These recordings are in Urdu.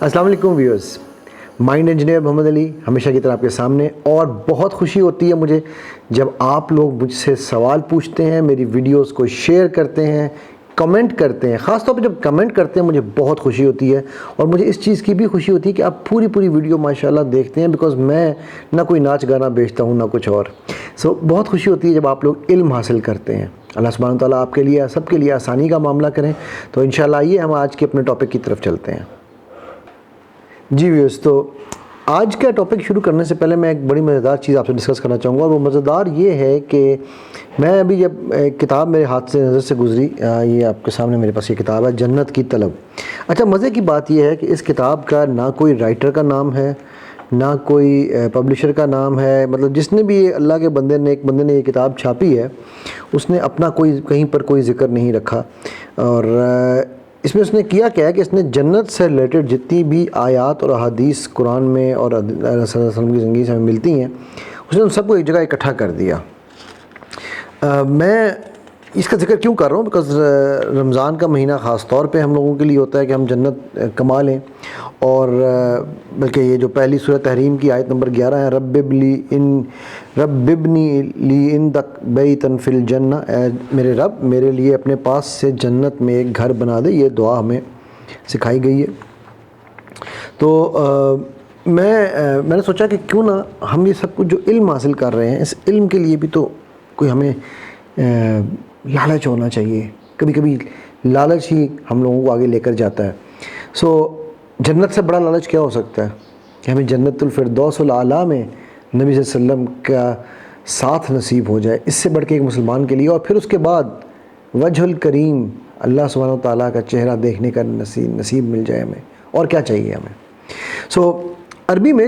السلام علیکم ویورز، مائنڈ انجینئر محمد علی ہمیشہ کی طرح آپ کے سامنے، اور بہت خوشی ہوتی ہے مجھے جب آپ لوگ مجھ سے سوال پوچھتے ہیں، میری ویڈیوز کو شیئر کرتے ہیں، کمنٹ کرتے ہیں۔ خاص طور پہ جب کمنٹ کرتے ہیں مجھے بہت خوشی ہوتی ہے، اور مجھے اس چیز کی بھی خوشی ہوتی ہے کہ آپ پوری ویڈیو ماشاءاللہ دیکھتے ہیں، بیکاز میں نہ کوئی ناچ گانا بیچتا ہوں نہ کچھ اور۔ بہت خوشی ہوتی ہے جب آپ لوگ علم حاصل کرتے ہیں۔ اللہ سبحانہ و تعالیٰ آپ کے لیے سب کے لیے آسانی کا معاملہ کریں۔ تو انشاءاللہ آئیے ہم آج کے اپنے ٹاپک کی طرف چلتے ہیں۔ جی ویورز، تو آج کا ٹاپک شروع کرنے سے پہلے میں ایک بڑی مزیدار چیز آپ سے ڈسکس کرنا چاہوں گا، اور وہ مزیدار یہ ہے کہ میں ابھی جب ایک کتاب میرے ہاتھ سے نظر سے گزری، یہ آپ کے سامنے میرے پاس یہ کتاب ہے، جنت کی طلب۔ اچھا، مزے کی بات یہ ہے کہ اس کتاب کا نہ کوئی رائٹر کا نام ہے، نہ کوئی پبلشر کا نام ہے، مطلب جس نے بھی اللہ کے ایک بندے نے یہ کتاب چھاپی ہے، اس نے اپنا کوئی کہیں پر کوئی ذکر نہیں رکھا۔ اور اس میں اس نے کیا ہے کہ اس نے جنت سے ریلیٹڈ جتنی بھی آیات اور احادیث قرآن میں اور صلی اللہ علیہ وسلم کی زندگی سے ہمیں ملتی ہیں، اس نے ان سب کو ایک جگہ اکٹھا کر دیا۔ میں اس کا ذکر کیوں کر رہا ہوں؟ بیکاز رمضان کا مہینہ خاص طور پہ ہم لوگوں کے لیے ہوتا ہے کہ ہم جنت کما لیں، اور بلکہ یہ جو پہلی سورہ تحریم کی آیت نمبر 11 ہے، رب ابنی لی عندک بیتا فی الجنہ، اے میرے رب میرے لیے اپنے پاس سے جنت میں ایک گھر بنا دے، یہ دعا ہمیں سکھائی گئی ہے۔ تو میں نے سوچا کہ کیوں نہ ہم یہ سب کچھ جو علم حاصل کر رہے ہیں، اس علم کے لیے بھی تو کوئی ہمیں لالچ ہونا چاہیے۔ کبھی کبھی لالچ ہی ہم لوگوں کو آگے لے کر جاتا ہے۔ جنت سے بڑا لالچ کیا ہو سکتا ہے کہ ہمیں جنت الفردوس الاعلیٰ میں نبی صلی اللہ علیہ وسلم کا ساتھ نصیب ہو جائے، اس سے بڑھ کے ایک مسلمان کے لیے، اور پھر اس کے بعد وجہ الکریم اللہ سبحانہ و تعالیٰ کا چہرہ دیکھنے کا نصیب مل جائے ہمیں، اور کیا چاہیے ہمیں۔ عربی میں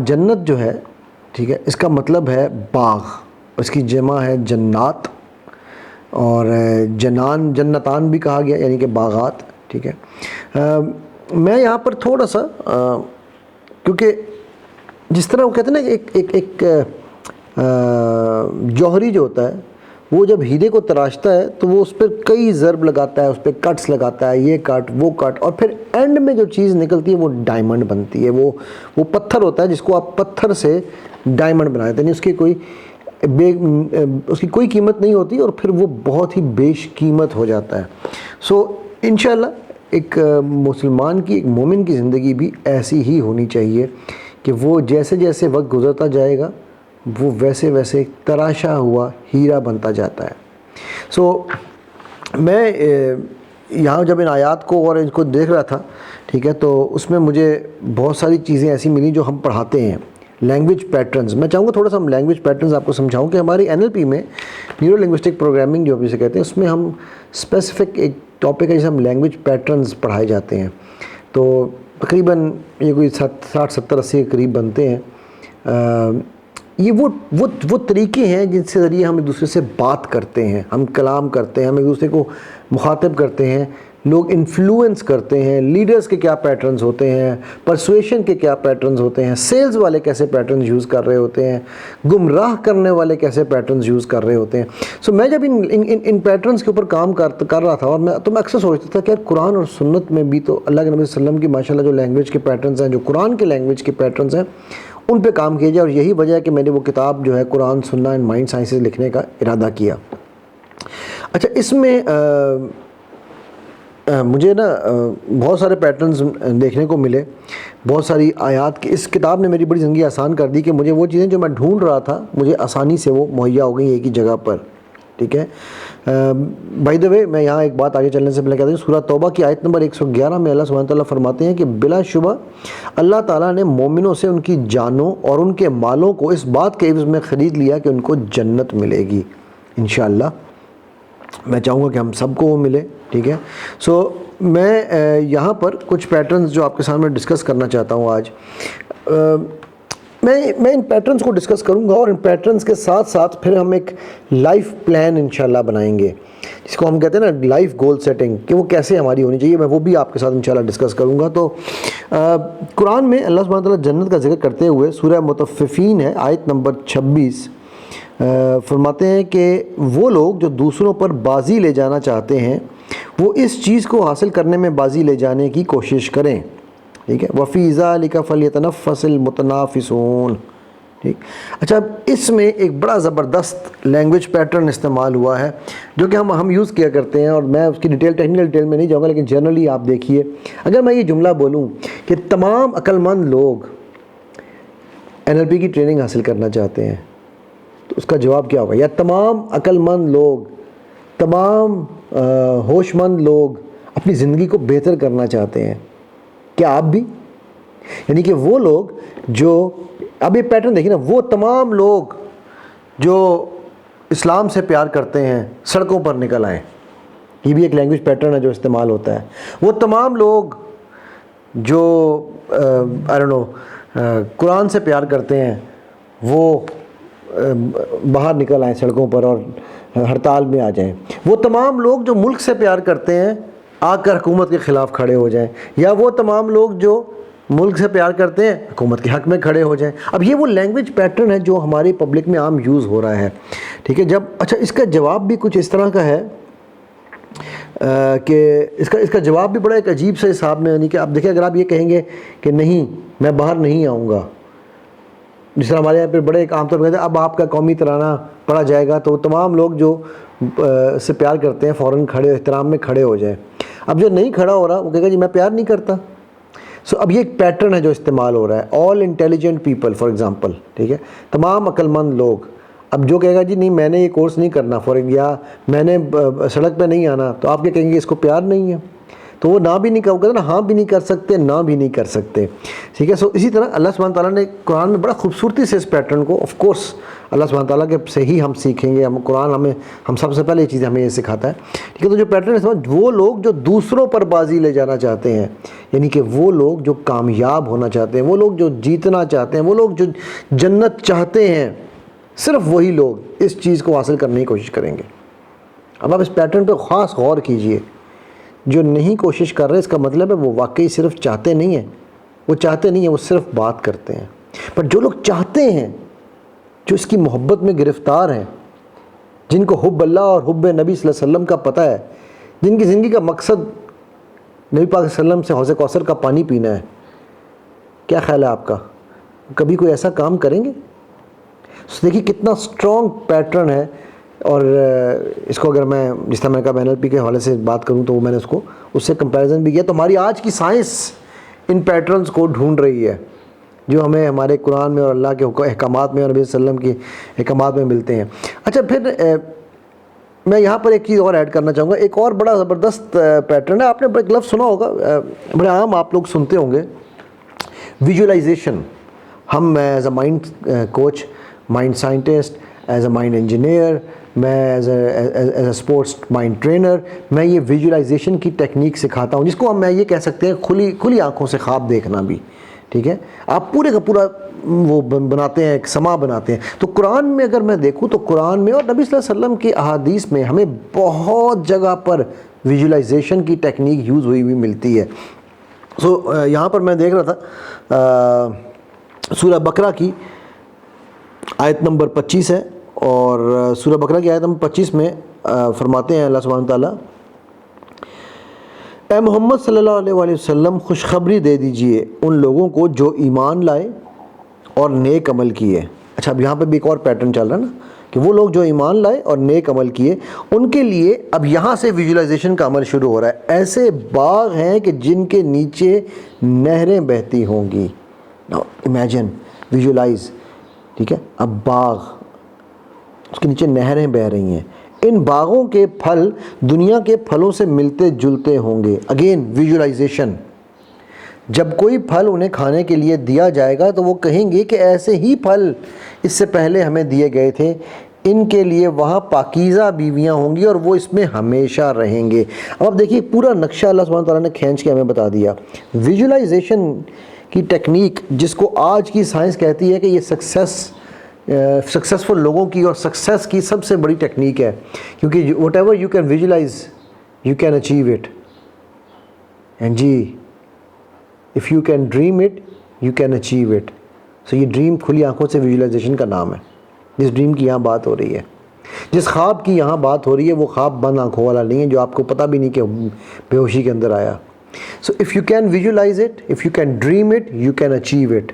جنت جو ہے، ٹھیک ہے، اس کا مطلب ہے باغ، اس کی جمع ہے جنات، اور جنتان بھی کہا گیا، یعنی کہ باغات، ٹھیک ہے۔ میں یہاں پر تھوڑا سا کیونکہ جس طرح وہ کہتے ہیں نا کہ ایک جوہری جو ہوتا ہے، وہ جب ہیرے کو تراشتا ہے تو وہ اس پر کئی ضرب لگاتا ہے، اس پہ کٹس لگاتا ہے، یہ کٹ وہ کٹ، اور پھر اینڈ میں جو چیز نکلتی ہے وہ ڈائمنڈ بنتی ہے۔ وہ پتھر ہوتا ہے جس کو آپ پتھر سے ڈائمنڈ بنا دیتے ہیں، اس کی کوئی قیمت نہیں ہوتی، اور پھر وہ بہت ہی بیش قیمت ہو جاتا ہے۔ انشاءاللہ ایک مسلمان کی، ایک مومن کی زندگی بھی ایسی ہی ہونی چاہیے کہ وہ جیسے جیسے وقت گزرتا جائے گا وہ ویسے ویسے تراشا ہوا ہیرا بنتا جاتا ہے۔ میں یہاں جب ان آیات کو اور ان کو دیکھ رہا تھا، ٹھیک ہے، تو اس میں مجھے بہت ساری چیزیں ایسی ملی جو ہم پڑھاتے ہیں۔ لینگویج پیٹرنز، میں چاہوں گا تھوڑا سا ہم لینگویج پیٹرنز آپ کو سمجھاؤں کہ ہماری NLP میں نیورو لنگوسٹک پروگرامنگ جو اسے کہتے ہیں، اس میں ہم اسپیسیفک ایک ٹاپک ہے جسے ہم لینگویج پیٹرنز پڑھائے جاتے ہیں۔ تو تقریباً یہ کوئی 60-70-80 کے قریب بنتے ہیں۔ یہ وہ طریقے ہیں جن سے ذریعے ہم ایک دوسرے سے بات کرتے ہیں، ہم کلام کرتے ہیں، ہم ایک دوسرے کو مخاطب کرتے ہیں، لوگ انفلوئنس کرتے ہیں، لیڈرز کے کیا پیٹرنز ہوتے ہیں، پرسویشن کے کیا پیٹرنز ہوتے ہیں، سیلز والے کیسے پیٹرنز یوز کر رہے ہوتے ہیں، گمراہ کرنے والے کیسے پیٹرنز یوز کر رہے ہوتے ہیں۔ میں جب ان پیٹرنز کے اوپر کام کر رہا تھا، اور میں اکثر سوچتا تھا کہ قرآن اور سنت میں بھی تو اللہ کے نبی صلی اللہ علیہ وسلم کی ماشاءاللہ جو لینگویج کے پیٹرنز ہیں، جو قرآن کے لینگویج کے پیٹرنز ہیں، ان پہ کام کیا جائے، اور یہی وجہ ہے کہ میں نے وہ کتاب جو ہے قرآن سننا اینڈ مائنڈ سائنسز لکھنے کا ارادہ کیا۔ اچھا، اس میں مجھے نا بہت سارے پیٹرنز دیکھنے کو ملے، بہت ساری آیات کی۔ اس کتاب نے میری بڑی زندگی آسان کر دی کہ مجھے وہ چیزیں جو میں ڈھونڈ رہا تھا مجھے آسانی سے وہ مہیا ہو گئی ایک ہی جگہ پر، ٹھیک ہے۔ بائی دا وے، میں یہاں ایک بات آگے چلنے سے پہلے کہتا ہوں، سورہ توبہ کی آیت نمبر 111 میں اللہ سبحانہ تعالیٰ فرماتے ہیں کہ بلا شبہ اللہ تعالیٰ نے مومنوں سے ان کی جانوں اور ان کے مالوں کو اس بات کے عوض میں خرید لیا کہ ان کو جنت ملے گی۔ انشاءاللہ میں چاہوں گا کہ ہم سب کو وہ ملے، ٹھیک ہے۔ میں یہاں پر کچھ پیٹرنز جو آپ کے سامنے ڈسکس کرنا چاہتا ہوں آج۔ میں ان پیٹرنز کو ڈسکس کروں گا، اور ان پیٹرنز کے ساتھ ساتھ پھر ہم ایک لائف پلان انشاءاللہ بنائیں گے، جس کو ہم کہتے ہیں نا لائف گول سیٹنگ، کہ وہ کیسے ہماری ہونی چاہیے، میں وہ بھی آپ کے ساتھ انشاءاللہ ڈسکس کروں گا۔ تو قرآن میں اللہ سبحانہ تعالیٰ جنت کا ذکر کرتے ہوئے سورہ مطففین ہے، آیت نمبر 26، فرماتے ہیں کہ وہ لوگ جو دوسروں پر بازی لے جانا چاہتے ہیں وہ اس چیز کو حاصل کرنے میں بازی لے جانے کی کوشش کریں، ٹھیک ہے، وفی ذالک فلیتنفس المتنافسون. ٹھیک. اچھا اب اس میں ایک بڑا زبردست لینگویج پیٹرن استعمال ہوا ہے جو کہ ہم یوز کیا کرتے ہیں، اور میں اس کی ٹیکنیکل ڈیٹیل میں نہیں جاؤں گا، لیکن جنرلی آپ دیکھیے، اگر میں یہ جملہ بولوں کہ تمام عقل مند لوگ NLP کی ٹریننگ حاصل کرنا چاہتے ہیں، تو اس کا جواب کیا ہوگا؟ یا تمام عقل مند لوگ، تمام ہوش مند لوگ اپنی زندگی کو بہتر کرنا چاہتے ہیں. کیا آپ بھی؟ یعنی کہ وہ لوگ جو، اب یہ پیٹرن دیکھیں نا، وہ تمام لوگ جو اسلام سے پیار کرتے ہیں سڑکوں پر نکل آئیں. یہ بھی ایک لینگویج پیٹرن ہے جو استعمال ہوتا ہے. وہ تمام لوگ جو آئی ڈونٹ نو قرآن سے پیار کرتے ہیں وہ باہر نکل آئیں سڑکوں پر اور ہڑتال میں آ جائیں. وہ تمام لوگ جو ملک سے پیار کرتے ہیں آ کر حکومت کے خلاف کھڑے ہو جائیں. یا وہ تمام لوگ جو ملک سے پیار کرتے ہیں حکومت کے حق میں کھڑے ہو جائیں. اب یہ وہ لینگویج پیٹرن ہے جو ہماری پبلک میں عام یوز ہو رہا ہے. ٹھیک ہے. جب اچھا اس کا جواب بھی کچھ اس طرح کا ہے کہ اس کا جواب بھی بڑا ایک عجیب سے حساب میں، یعنی کہ آپ دیکھیں، اگر آپ یہ کہیں گے کہ نہیں میں باہر نہیں آؤں گا، جس طرح ہمارے یہاں پہ بڑے ایک عام طور پر کہتے ہیں اب آپ کا قومی ترانہ پڑھا جائے گا، تو تمام لوگ جو سے پیار کرتے ہیں فوراً کھڑے احترام میں کھڑے ہو جائیں. اب جو نہیں کھڑا ہو رہا وہ کہے گا جی میں پیار نہیں کرتا. سو اب یہ ایک پیٹرن ہے جو استعمال ہو رہا ہے. آل انٹیلیجنٹ پیپل فار ایگزامپل، ٹھیک ہے، تمام عقل مند لوگ. اب جو کہے گا جی نہیں میں نے یہ کورس نہیں کرنا یا میں نے سڑک پہ نہیں آنا، تو آپ کیا کہیں گے؟ اس کو پیار نہیں ہے. تو وہ نہ بھی نہیں کہو، نا ہاں بھی نہیں کر سکتے، نہ بھی نہیں کر سکتے. ٹھیک ہے. سو اسی طرح اللہ سبحانہ تعالیٰ نے قرآن میں بڑا خوبصورتی سے اس پیٹرن کو، آف کورس اللہ سبحانہ تعالیٰ کے سے ہی ہم سیکھیں گے. قرآن ہم سب سے پہلے یہ چیزیں ہمیں یہ سکھاتا ہے. ٹھیک ہے. تو جو پیٹرن ہے وہ لوگ جو دوسروں پر بازی لے جانا چاہتے ہیں، یعنی کہ وہ لوگ جو کامیاب ہونا چاہتے ہیں، وہ لوگ جو جیتنا چاہتے ہیں، وہ لوگ جو جنت چاہتے ہیں، صرف وہی لوگ اس چیز کو حاصل کرنے کی کوشش کریں گے. اب آپ اس پیٹرن پہ خاص غور کیجئے. جو نہیں کوشش کر رہے، اس کا مطلب ہے وہ واقعی صرف چاہتے نہیں ہیں، وہ چاہتے نہیں ہیں، وہ صرف بات کرتے ہیں. پر جو لوگ چاہتے ہیں، جو اس کی محبت میں گرفتار ہیں، جن کو حب اللہ اور حب نبی صلی اللہ علیہ وسلم کا پتہ ہے، جن کی زندگی کا مقصد نبی پاک صلی اللہ علیہ وسلم سے حوض کوثر کا پانی پینا ہے، کیا خیال ہے آپ کا؟ کبھی کوئی ایسا کام کریں گے؟ دیکھیے کتنا اسٹرانگ پیٹرن ہے. اور اس کو اگر میں جس طرح میں نے کہا NLP کے حوالے سے بات کروں تو میں نے اس سے کمپیریزن بھی کیا. تو ہماری آج کی سائنس ان پیٹرنز کو ڈھونڈ رہی ہے جو ہمیں ہمارے قرآن میں اور اللہ کے احکامات میں اور نبی صلی اللہ علیہ وسلم کے احکامات میں ملتے ہیں. اچھا پھر میں یہاں پر ایک چیز اور ایڈ کرنا چاہوں گا. ایک اور بڑا زبردست پیٹرن ہے، آپ نے ایک لفظ سنا ہوگا، بڑے عام آپ لوگ سنتے ہوں گے، ویژولائزیشن. ہم as a mind coach, mind scientist, as a mind engineer, میں as a sports mind trainer, میں یہ ویژولائزیشن کی ٹیکنیک سکھاتا ہوں، جس کو میں یہ کہہ سکتے ہیں کھلی آنکھوں سے خواب دیکھنا بھی. ٹھیک ہے. آپ پورے کا پورا وہ بناتے ہیں، ایک سما بناتے ہیں. تو قرآن میں اگر میں دیکھوں تو قرآن میں اور نبی صلی اللہ علیہ وسلم کی احادیث میں ہمیں بہت جگہ پر ویژولائزیشن کی ٹیکنیک یوز ہوئی ملتی ہے. سو یہاں پر میں دیکھ رہا تھا سورہ بقرہ کی آیت نمبر 25 ہے، اور سورہ بقرہ کی آیت نمبر 25 میں فرماتے ہیں اللہ سبحانہ تعالیٰ، اے محمد صلی اللہ علیہ وآلہ وسلم خوشخبری دے دیجئے ان لوگوں کو جو ایمان لائے اور نیک عمل کیے. اچھا اب یہاں پہ بھی ایک اور پیٹرن چل رہا ہے نا، کہ وہ لوگ جو ایمان لائے اور نیک عمل کیے ان کے لیے اب یہاں سے ویژولائزیشن کا عمل شروع ہو رہا ہے. ایسے باغ ہیں کہ جن کے نیچے نہریں بہتی ہوں گی. Now imagine, visualise. ٹھیک ہے. اب باغ، اس کے نیچے نہریں بہہ رہی ہیں، ان باغوں کے پھل دنیا کے پھلوں سے ملتے جلتے ہوں گے. Again visualisation. جب کوئی پھل انہیں کھانے کے لیے دیا جائے گا تو وہ کہیں گے کہ ایسے ہی پھل اس سے پہلے ہمیں دیے گئے تھے. ان کے لیے وہاں پاکیزہ بیویاں ہوں گی اور وہ اس میں ہمیشہ رہیں گے. اب دیکھیے پورا نقشہ اللہ سبحانہ تعالیٰ نے کھینچ کے ہمیں بتا دیا. ویژولائزیشن کی ٹیکنیک جس کو آج کی سائنس کہتی ہے کہ یہ سکسیسفل لوگوں کی اور سکسیس کی سب سے بڑی ٹیکنیک ہے، کیونکہ whatever you can visualise you can achieve it. And جی if you can dream it you can achieve it. So یہ ڈریم کھلی آنکھوں سے ویژولائزیشن کا نام ہے. جس ڈریم کی یہاں بات ہو رہی ہے، جس خواب کی یہاں بات ہو رہی ہے، وہ خواب بند آنکھوں والا نہیں ہے جو آپ کو پتہ بھی نہیں کہ بے ہوشی کے اندر آیا. So if you can visualize it, if you can dream it, you can achieve it.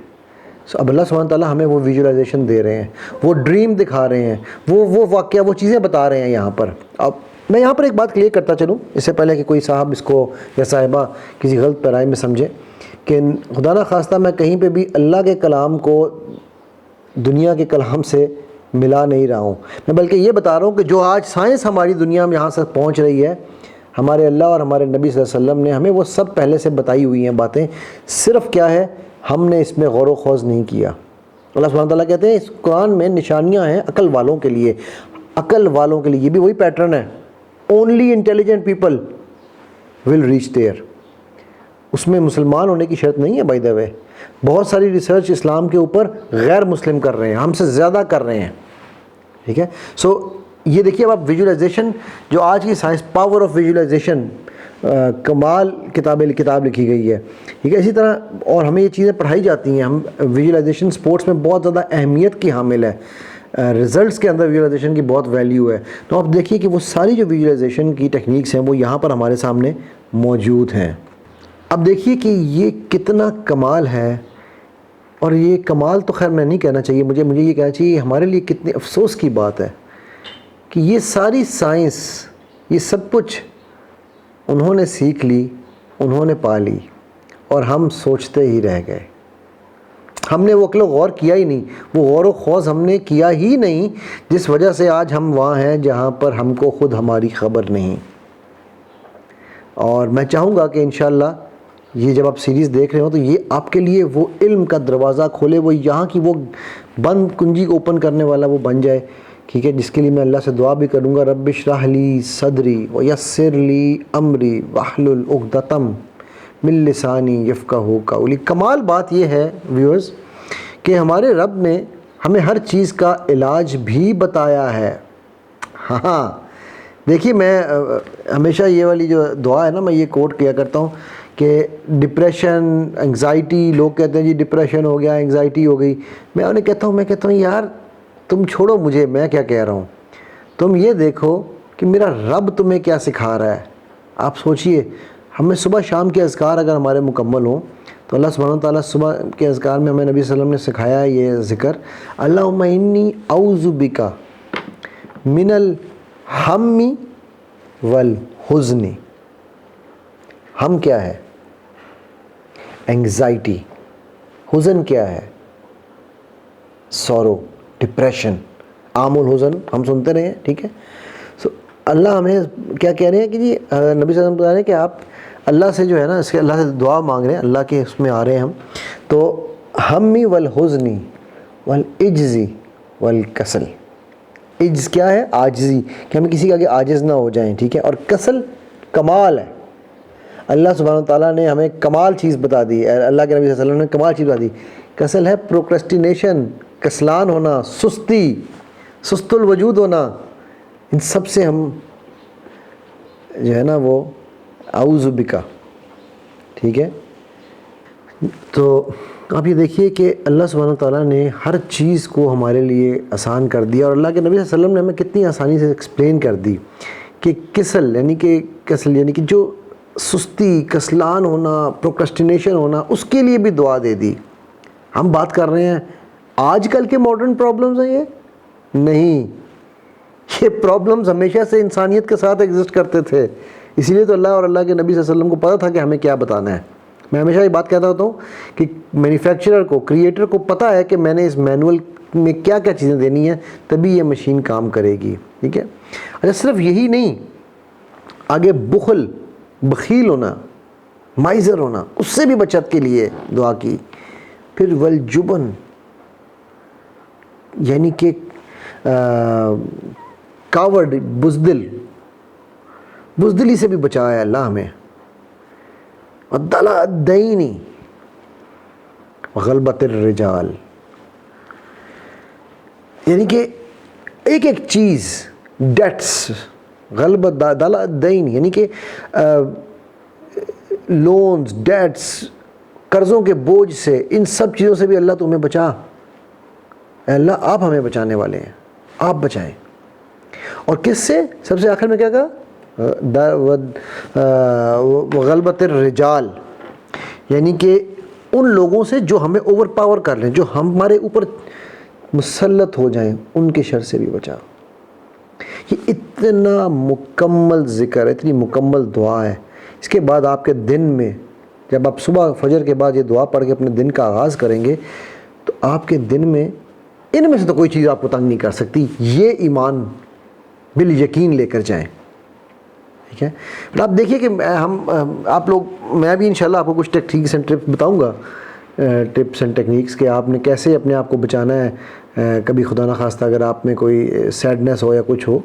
So اب اللہ سبحانہ تعالیٰ ہمیں وہ ویژولائزیشن دے رہے ہیں, وہ ڈریم دکھا رہے ہیں, وہ واقعہ, وہ چیزیں بتا رہے ہیں یہاں پر. اب میں یہاں پر ایک بات کلیئر کرتا چلوں اس سے پہلے کہ کوئی صاحب اس کو یا صاحبہ کسی غلط پیرائی میں سمجھے, کہ خدا نہ خواستہ میں کہیں پہ بھی اللہ کے کلام کو دنیا کے کلام سے ملا نہیں رہا ہوں. میں بلکہ یہ بتا رہا ہوں کہ جو آج سائنس ہماری دنیا میں یہاں سے پہنچ رہی ہے, ہمارے اللہ اور ہمارے نبی صلی اللہ علیہ وسلم نے ہمیں وہ سب پہلے سے بتائی ہوئی ہیں باتیں, صرف کیا ہے ہم نے اس میں غور و خوض نہیں کیا. اللہ سبحانہ تعالیٰ کہتے ہیں اس قرآن میں نشانیاں ہیں عقل والوں کے لیے, عقل والوں کے لیے. یہ بھی وہی پیٹرن ہے, only intelligent people will reach there. اس میں مسلمان ہونے کی شرط نہیں ہے. بائی دا وے بہت ساری ریسرچ اسلام کے اوپر غیر مسلم کر رہے ہیں, ہم سے زیادہ کر رہے ہیں, ٹھیک ہے. سو یہ دیکھیے اب آپ ویژولائزیشن, جو آج کی سائنس, پاور آف ویژولائزیشن, کمال کتاب لکھی گئی ہے, ٹھیک ہے. اسی طرح اور ہمیں یہ چیزیں پڑھائی جاتی ہیں. ہم ویژولائزیشن سپورٹس میں بہت زیادہ اہمیت کی حامل ہے, رزلٹس کے اندر ویژولائزیشن کی بہت ویلیو ہے. تو آپ دیکھیے کہ وہ ساری جو ویژولائزیشن کی ٹیکنیکس ہیں وہ یہاں پر ہمارے سامنے موجود ہیں. اب دیکھیے کہ یہ کتنا کمال ہے, اور یہ کمال تو خیر میں نہیں کہنا چاہیے, مجھے یہ کہنا چاہیے ہمارے لیے کتنے افسوس کی بات ہے کہ یہ ساری سائنس, یہ سب کچھ انہوں نے سیکھ لی, انہوں نے پا لی, اور ہم سوچتے ہی رہ گئے. ہم نے وہ عقل و غور کیا ہی نہیں, وہ غور و خوض ہم نے کیا ہی نہیں, جس وجہ سے آج ہم وہاں ہیں جہاں پر ہم کو خود ہماری خبر نہیں. اور میں چاہوں گا کہ انشاءاللہ یہ جب آپ سیریز دیکھ رہے ہو تو یہ آپ کے لیے وہ علم کا دروازہ کھولے, وہ یہاں کی وہ بند کنجی کو اوپن کرنے والا وہ بن جائے, ٹھیک ہے. جس کے لیے میں اللہ سے دعا بھی کروں گا, رب اشرح لی صدری ویسر لی امری واحلل عقدۃ من لسانی یفقہوا قولی. کمال بات یہ ہے ویورز کہ ہمارے رب نے ہمیں ہر چیز کا علاج بھی بتایا ہے. ہاں دیکھیے, میں ہمیشہ یہ والی جو دعا ہے نا, میں یہ کوٹ کیا کرتا ہوں کہ ڈپریشن, انگزائٹی, لوگ کہتے ہیں جی ڈپریشن ہو گیا, انگزائٹی ہو گئی. میں انہیں کہتا ہوں یار تم چھوڑو مجھے, میں کیا کہہ رہا ہوں, تم یہ دیکھو کہ میرا رب تمہیں کیا سکھا رہا ہے. آپ سوچئے, ہمیں صبح شام کے اذکار اگر ہمارے مکمل ہوں تو اللہ سبحانہ تعالیٰ صبح کے اذکار میں ہمیں نبی صلی اللہ علیہ وسلم نے سکھایا ہے یہ ذکر, اللہم انی اعوذ بک من الہم والحزن. ہم کیا ہے؟ انگزائٹی. حزن کیا ہے؟ سورو, ڈپریشن. عام الحزن ہم سنتے رہے ہیں, ٹھیک ہے. سو اللہ ہمیں کیا کہہ رہے ہیں کہ جی نبی صلی اللہ علیہ وسلم بتا رہے ہیں کہ آپ اللہ سے جو ہے نا, اس کے اللہ سے دعا مانگ رہے ہیں, اللہ کے اس میں آ رہے ہیں ہم, تو ہمی والحزنی والعجزی والکسل. عجز کیا ہے؟ عاجزی, کہ ہم کسی کے آگے عاجز نہ ہو جائیں, ٹھیک ہے. اور کسل کمال ہے. اللہ سبحانہ تعالیٰ نے ہمیں کمال چیز بتا دی, اللہ کے نبی صلی اللہ علیہ وسلم نے کمال چیز بتا دی. کسل ہے پروکرسٹینیشن, کسلان ہونا, سستی, سست الوجود ہونا. ان سب سے ہم جو ہے نا وہ اعوذ بکا, ٹھیک ہے. تو آپ یہ دیکھیے کہ اللہ سبحانہ تعالیٰ نے ہر چیز کو ہمارے لیے آسان کر دیا, اور اللہ کے نبی صلی اللہ علیہ وسلم نے ہمیں کتنی آسانی سے ایکسپلین کر دی کہ کسل یعنی کہ جو سستی, کسلان ہونا, پروکرسٹینیشن ہونا, اس کے لیے بھی دعا دے دی. ہم بات کر رہے ہیں آج کل کے ماڈرن پرابلمز ہیں, یہ نہیں, یہ پرابلمز ہمیشہ سے انسانیت کے ساتھ ایگزسٹ کرتے تھے. اسی لیے تو اللہ اور اللہ کے نبی صلی اللہ علیہ وسلم کو پتہ تھا کہ ہمیں کیا بتانا ہے. میں ہمیشہ یہ بات کہتا ہوتا ہوں کہ مینوفیکچرر کو, کریٹر کو پتہ ہے کہ میں نے اس مینول میں کیا کیا چیزیں دینی ہیں, تبھی یہ مشین کام کرے گی, ٹھیک ہے. اچھا صرف یہی نہیں, آگے بخیل ہونا, مائزر ہونا, اس سے بھی بچت کے لیے دعا کی. پھر والجبن یعنی کہ کاورڈ, بزدلی سے بھی بچایا اللہ ہمیں. دلع الدین غلبۃ الرجال, یعنی کہ ایک ایک چیز, ڈیٹس, غلبت, دلع الدین یعنی کہ لونز, ڈیٹس, قرضوں کے بوجھ سے, ان سب چیزوں سے بھی اللہ تمہیں بچا. اے اللہ آپ ہمیں بچانے والے ہیں, آپ بچائیں. اور کس سے؟ سب سے آخر میں کیا کہا؟ غلبت الرجال، یعنی کہ ان لوگوں سے جو ہمیں اوور پاور کر لیں، جو ہمارے اوپر مسلط ہو جائیں، ان کے شر سے بھی بچا۔ یہ اتنا مکمل ذکر ہے، اتنی مکمل دعا ہے۔ اس کے بعد آپ کے دن میں جب آپ صبح فجر کے بعد یہ دعا پڑھ کے اپنے دن کا آغاز کریں گے تو آپ کے دن میں ان میں سے تو کوئی چیز آپ کو تنگ نہیں کر سکتی۔ یہ ایمان بالیقین لے کر جائیں، ٹھیک ہے۔ پھر آپ دیکھیے کہ آپ لوگ، میں بھی انشاءاللہ آپ کو کچھ ٹیکنیکس اینڈ ٹرپس بتاؤں گا، ٹپس اینڈ ٹیکنیکس کہ آپ نے کیسے اپنے آپ کو بچانا ہے۔ کبھی خدا نخواستہ اگر آپ میں کوئی سیڈنس ہو یا کچھ ہو،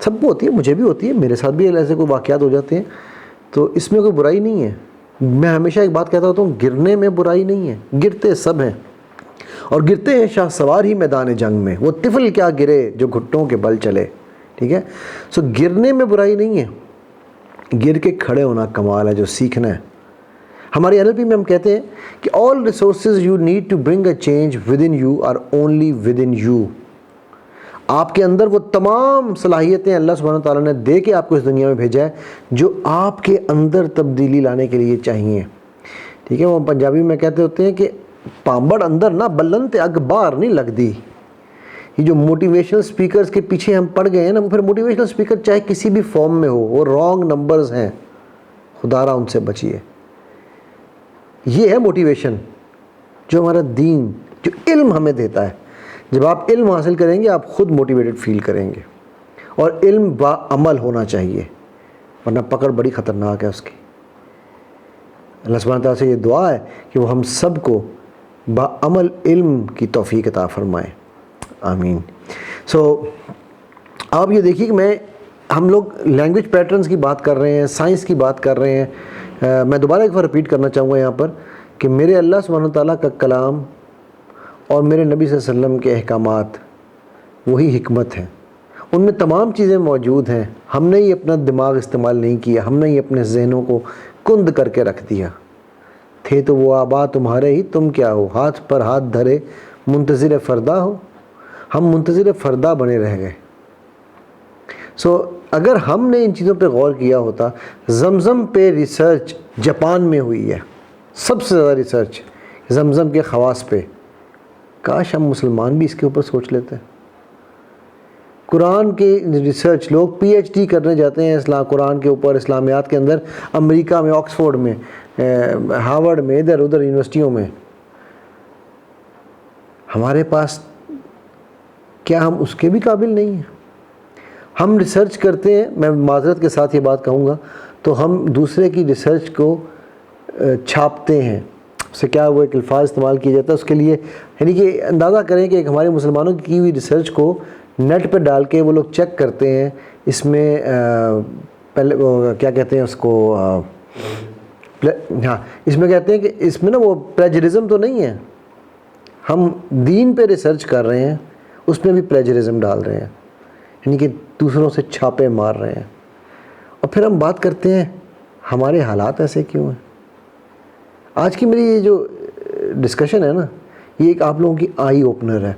سب کو ہوتی ہے، مجھے بھی ہوتی ہے، میرے ساتھ بھی ایسے کوئی واقعات ہو جاتے ہیں، تو اس میں کوئی برائی نہیں ہے۔ میں ہمیشہ ایک بات کہتا ہوتا ہوں، گرنے میں برائی نہیں ہے، گرتے سب ہیں، اور گرتے ہیں شاہ سوار ہی میدان جنگ میں، وہ طفل کیا گرے جو گھٹوں کے بل چلے، ٹھیک ہے۔ سو گرنے میں برائی نہیں ہے، گر کے کھڑے ہونا کمال ہے، جو سیکھنا ہے۔ ہمارے NLP میں ہم کہتے ہیں کہ all resources you need to bring a change within you are only within you۔ آپ کے اندر وہ تمام صلاحیتیں اللہ سبحانہ تعالیٰ نے دے کے آپ کو اس دنیا میں بھیجا ہے جو آپ کے اندر تبدیلی لانے کے لیے چاہیے، ٹھیک ہے۔ وہ پنجابی میں کہتے ہوتے ہیں کہ پامبڑ اندر نہ بلند اگ باہر نہیں لگ دی۔ یہ جو موٹیویشنل سپیکرز کے پیچھے ہم پڑ گئے ہیں نا، وہ پھر موٹیویشنل سپیکر چاہے کسی بھی فارم میں ہو، وہ رانگ نمبرز ہیں، خدا را ان سے بچیے۔ یہ ہے موٹیویشن جو ہمارا دین، جو علم ہمیں دیتا ہے۔ جب آپ علم حاصل کریں گے آپ خود موٹیویٹڈ فیل کریں گے، اور علم با عمل ہونا چاہیے، ورنہ پکڑ بڑی خطرناک ہے اس کی۔ اللہ سبحانہ تعالیٰ سے یہ دعا ہے کہ وہ ہم سب کو با عمل علم کی توفیق عطا فرمائے، آمین۔ سو آپ یہ دیکھیے کہ ہم لوگ لینگویج پیٹرنز کی بات کر رہے ہیں، سائنس کی بات کر رہے ہیں۔ میں دوبارہ ایک بار رپیٹ کرنا چاہوں گا یہاں پر کہ میرے اللہ سبحانہ تعالیٰ کا کلام اور میرے نبی صلی اللہ علیہ وسلم کے احکامات وہی حکمت ہیں، ان میں تمام چیزیں موجود ہیں۔ ہم نے ہی اپنا دماغ استعمال نہیں کیا، ہم نے ہی اپنے ذہنوں کو کند کر کے رکھ دیا۔ تھے تو وہ آبا تمہارے ہی، تم کیا ہو، ہاتھ پر ہاتھ دھرے منتظر فردا ہو۔ ہم منتظر فردا بنے رہ گئے۔ سو اگر ہم نے ان چیزوں پہ غور کیا ہوتا، زمزم پہ ریسرچ جاپان میں ہوئی ہے، سب سے زیادہ ریسرچ زمزم کے خواص پہ، کاش ہم مسلمان بھی اس کے اوپر سوچ لیتے ہیں۔ قرآن کے ریسرچ، لوگ PhD کرنے جاتے ہیں قرآن کے اوپر، اسلامیات کے اندر، امریکہ میں، آکسفورڈ میں، ہارورڈ میں، ادھر ادھر یونیورسٹیوں میں۔ ہمارے پاس کیا ہم اس کے بھی قابل نہیں ہیں؟ ہم ریسرچ کرتے ہیں، میں معذرت کے ساتھ یہ بات کہوں گا، تو ہم دوسرے کی ریسرچ کو چھاپتے ہیں، اس سے کیا وہ ایک الفاظ استعمال کیا جاتا ہے اس کے لیے، یعنی کہ اندازہ کریں کہ ایک ہمارے مسلمانوں کی ہوئی ریسرچ کو نیٹ پہ ڈال کے وہ لوگ چیک کرتے ہیں، اس میں پہلے کیا کہتے ہیں اس کو، ہاں اس میں کہتے ہیں کہ اس میں نا وہ پلیجرزم تو نہیں ہے، ہم دین پہ ریسرچ کر رہے ہیں، اس میں بھی پلیجرزم ڈال رہے ہیں، یعنی کہ دوسروں سے چھاپے مار رہے ہیں، اور پھر ہم بات کرتے ہیں ہمارے حالات ایسے کیوں ہیں۔ آج کی میری یہ جو ڈسکشن ہے نا، یہ ایک آپ لوگوں کی آئی اوپنر ہے۔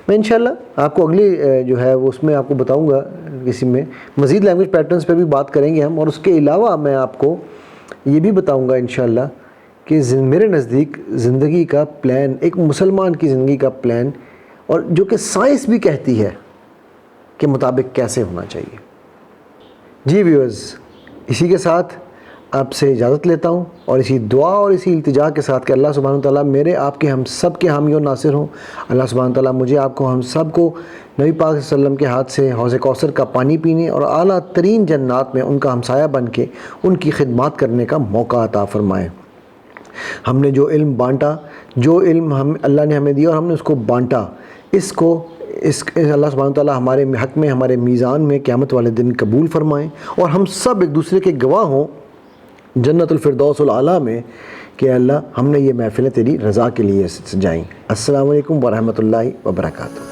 میں انشاءاللہ آپ کو اگلی جو ہے وہ اس میں آپ کو بتاؤں گا، کسی میں مزید لینگویج پیٹرنز پہ بھی بات کریں گے ہم، اور اس کے علاوہ میں آپ کو یہ بھی بتاؤں گا انشاءاللہ کہ میرے نزدیک زندگی کا پلان، ایک مسلمان کی زندگی کا پلان، اور جو کہ سائنس بھی کہتی ہے کے مطابق کیسے ہونا چاہیے۔ جی ویورز، اسی کے ساتھ آپ سے اجازت لیتا ہوں، اور اسی دعا اور اسی التجا کے ساتھ کہ اللہ سبحانہ تعالیٰ میرے آپ کے ہم سب کے حامی و ناصر ہوں۔ اللہ سبحانہ تعالیٰ مجھے آپ کو ہم سب کو نبی پاک صلی اللہ علیہ وسلم کے ہاتھ سے حوض کوثر کا پانی پینے اور اعلیٰ ترین جنات میں ان کا ہمسایہ بن کے ان کی خدمات کرنے کا موقع عطا فرمائے۔ ہم نے جو علم بانٹا، جو علم اللہ نے ہمیں دیا اور ہم نے اس کو بانٹا، اس کو اللہ سبحانہ تعالیٰ ہمارے حق میں، ہمارے میزان میں قیامت والے دن قبول فرمائیں، اور ہم سب ایک دوسرے کے گواہ ہوں جنت الفردوس الاعلیٰ میں کہ اللہ ہم نے یہ محفلیں تیری رضا کے لیے سجائیں۔ السلام علیکم ورحمۃ اللہ وبرکاتہ۔